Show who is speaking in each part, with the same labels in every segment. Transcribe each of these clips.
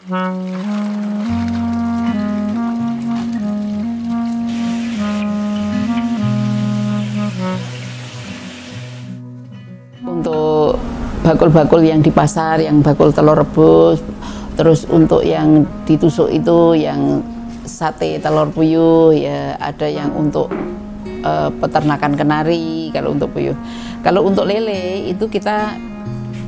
Speaker 1: Untuk bakul-bakul yang di pasar, yang bakul telur rebus, terus untuk yang ditusuk itu yang sate telur puyuh, ya ada yang untuk peternakan kenari kalau untuk puyuh. Kalau untuk lele itu kita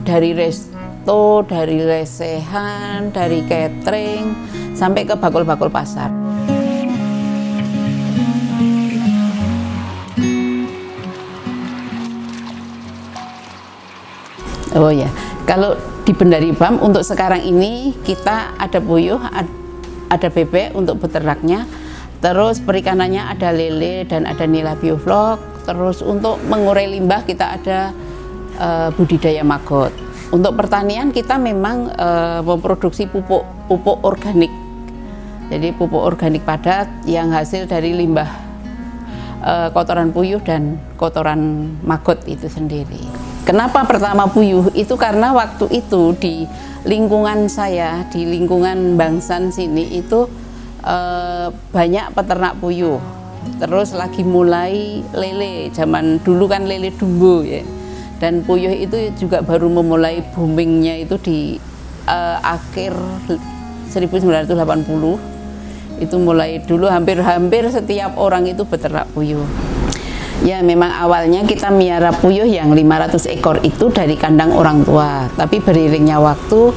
Speaker 1: dari resto, dari lesehan, dari catering sampai ke bakul-bakul pasar. Oh ya, kalau di Bendari BAM untuk sekarang ini kita ada puyuh, ada bebek untuk beternaknya, terus perikanannya ada lele dan ada nila bioflok. Terus untuk mengurai limbah kita ada budidaya maggot. Untuk pertanian kita memang memproduksi pupuk organik. Jadi pupuk organik padat yang hasil dari limbah kotoran puyuh dan kotoran maggot itu sendiri. Kenapa pertama puyuh? Itu karena waktu itu di lingkungan saya, di lingkungan Bangsan sini itu banyak peternak puyuh. Terus lagi mulai lele, zaman dulu kan lele dumbo ya. Dan puyuh itu juga baru memulai boomingnya itu di akhir 1980. Itu mulai dulu hampir setiap orang itu beternak puyuh. Ya memang awalnya kita miara puyuh yang 500 ekor itu dari kandang orang tua. Tapi beriringnya waktu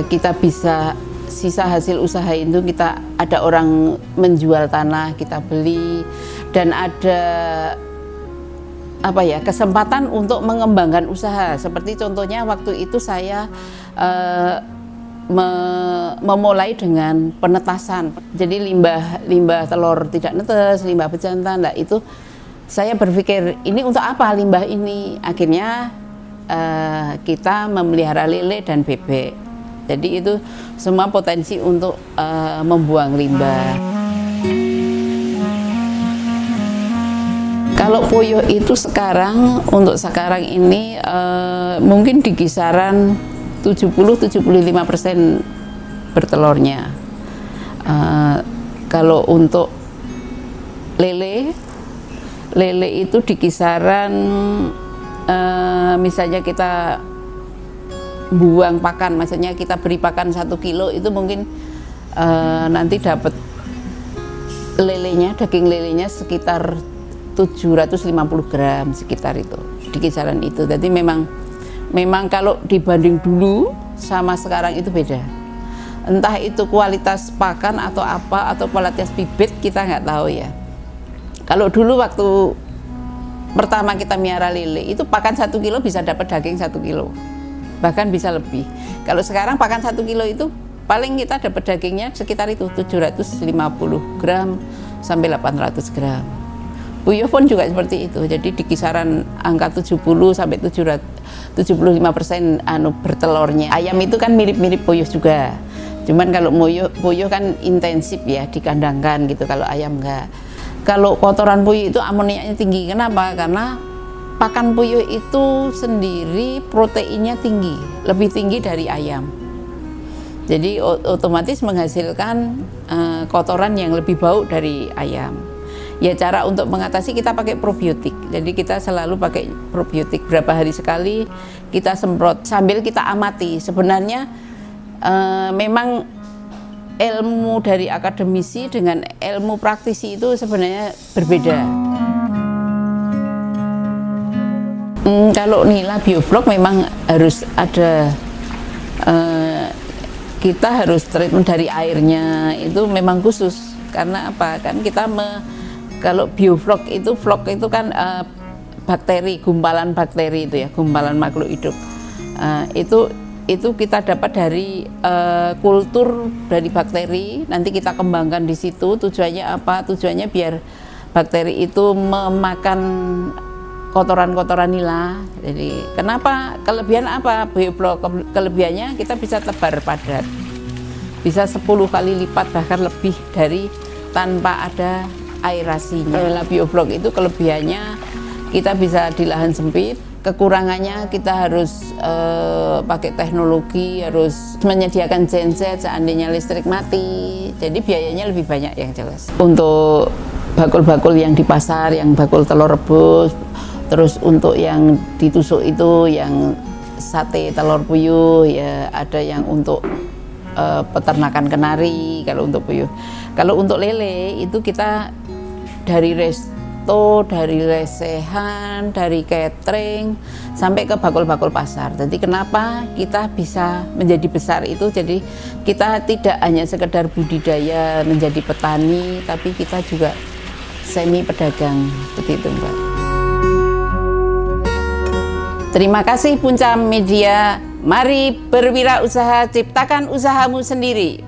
Speaker 1: kita bisa sisa hasil usaha itu kita ada orang menjual tanah kita beli dan ada kesempatan untuk mengembangkan usaha. Seperti contohnya waktu itu saya memulai dengan penetasan. Jadi limbah telur tidak netes, limbah bejantan, nah itu saya berpikir ini untuk apa limbah ini? Akhirnya kita memelihara lele dan bebek. Jadi itu semua potensi untuk membuang limbah. Kalau puyuh itu sekarang, untuk sekarang ini mungkin di kisaran 70-75% bertelurnya. Kalau untuk lele itu di kisaran misalnya kita buang pakan, maksudnya kita beri pakan 1 kilo itu mungkin nanti dapat daging lelenya sekitar 750 gram sekitar itu, di kisaran itu. Jadi memang kalau dibanding dulu sama sekarang itu beda. Entah itu kualitas pakan atau apa, atau kualitas bibit kita nggak tahu ya. Kalau dulu waktu pertama kita miara lele itu pakan 1 kilo bisa dapat daging 1 kilo, bahkan bisa lebih. Kalau sekarang pakan 1 kilo itu paling kita dapat dagingnya sekitar itu 750 gram sampai 800 gram. Puyuh pun juga seperti itu. Jadi di kisaran angka 70 sampai 75% bertelurnya. Ayam itu kan mirip-mirip puyuh juga. Cuman kalau puyuh kan intensif ya dikandangkan gitu, kalau ayam enggak. Kalau kotoran puyuh itu amoniaknya tinggi. Kenapa? Karena pakan puyuh itu sendiri proteinnya tinggi, lebih tinggi dari ayam. Jadi otomatis menghasilkan kotoran yang lebih bau dari ayam. Ya cara untuk mengatasi kita pakai probiotik. Jadi kita selalu pakai probiotik berapa hari sekali kita semprot sambil kita amati. Sebenarnya memang ilmu dari akademisi dengan ilmu praktisi itu sebenarnya berbeda. Kalau nila bioflok memang harus ada, kita harus treatment dari airnya itu memang khusus. Karena apa? Kan kita kalau bioflok itu kan bakteri, gumpalan bakteri itu ya, gumpalan makhluk hidup. Itu kita dapat dari kultur dari bakteri, nanti kita kembangkan di situ. Tujuannya apa? Tujuannya biar bakteri itu memakan kotoran-kotoran nila. Jadi kenapa? Kelebihan apa? Bioflok kelebihannya kita bisa tebar padat, bisa 10 kali lipat bahkan lebih dari tanpa ada aerasinya. Bioflok itu kelebihannya kita bisa di lahan sempit kekurangannya kita harus pakai teknologi, harus menyediakan genset seandainya listrik mati. Jadi biayanya lebih banyak yang jelas. Untuk bakul-bakul yang di pasar, yang bakul telur rebus, terus untuk yang ditusuk itu yang sate telur puyuh, ya ada yang untuk peternakan kenari kalau untuk puyuh. Kalau untuk lele itu kita dari resto, dari lesehan, dari catering sampai ke bakul-bakul pasar. Jadi kenapa kita bisa menjadi besar itu? Jadi kita tidak hanya sekedar budidaya menjadi petani, tapi kita juga semi pedagang seperti itu, Mbak. Terima kasih Punca Media. Mari berwirausaha, ciptakan usahamu sendiri.